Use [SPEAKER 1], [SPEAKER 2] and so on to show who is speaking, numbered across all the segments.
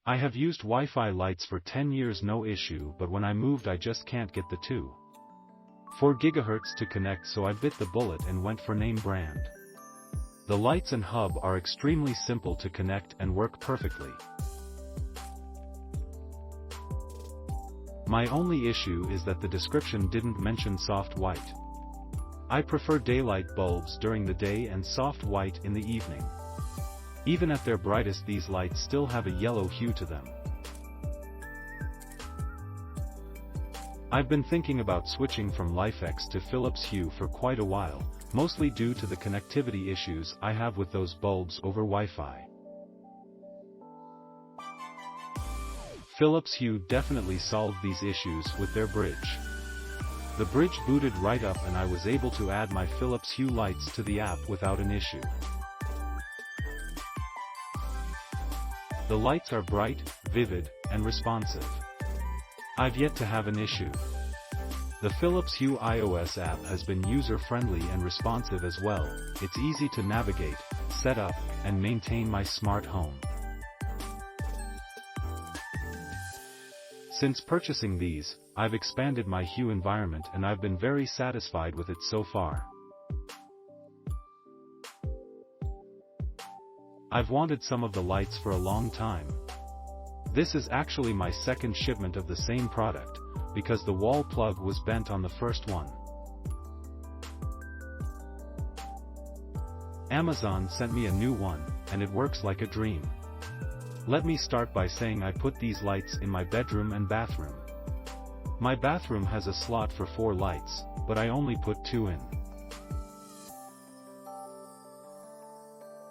[SPEAKER 1] I have used Wi-Fi lights for 10 years no issue, but when I moved I just can't get the 2.4 GHz to connect, so I bit the bullet and went for name brand. The lights and hub are extremely simple to connect and work perfectly. My only issue is that the description didn't mention soft white. I prefer daylight bulbs during the day and soft white in the evening. Even at their brightest, these lights still have a yellow hue to them. I've been thinking about switching from LifeX to Philips Hue for quite a while, mostly due to the connectivity issues I have with those bulbs over Wi-Fi. Philips Hue definitely solved these issues with their bridge. The bridge booted right up and I was able to add my Philips Hue lights to the app without an issue. The lights are bright, vivid, and responsive. I've yet to have an issue. The Philips Hue iOS app has been user-friendly and responsive as well. It's easy to navigate, set up, and maintain my smart home. Since purchasing these, I've expanded my Hue environment and I've been very satisfied with it so far. I've wanted some of the lights for a long time. This is actually my second shipment of the same product, because the wall plug was bent on the first one. Amazon sent me a new one, and it works like a dream. Let me start by saying I put these lights in my bedroom and bathroom. My bathroom has a slot for 4 lights, but I only put 2 in.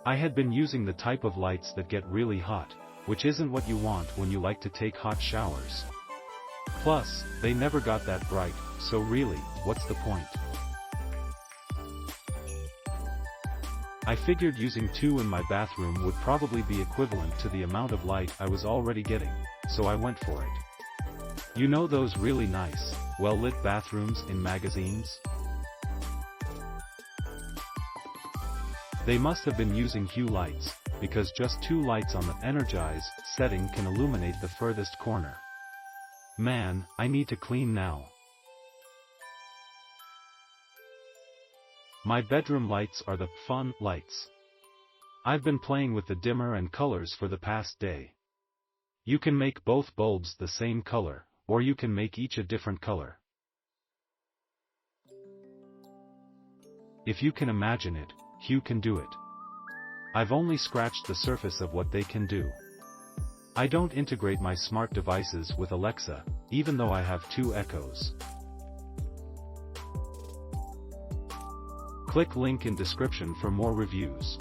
[SPEAKER 1] I had been using the type of lights that get really hot, which isn't what you want when you like to take hot showers. Plus, they never got that bright, so really, what's the point? I figured using 2 in my bathroom would probably be equivalent to the amount of light I was already getting, so I went for it. You know those really nice, well-lit bathrooms in magazines? They must have been using Hue lights, because just 2 lights on the Energize setting can illuminate the furthest corner. Man, I need to clean now. My bedroom lights are the fun lights. I've been playing with the dimmer and colors for the past day. You can make both bulbs the same color, or you can make each a different color. If you can imagine it, Hue can do it. I've only scratched the surface of what they can do. I don't integrate my smart devices with Alexa, even though I have 2 Echoes. Click link in description for more reviews.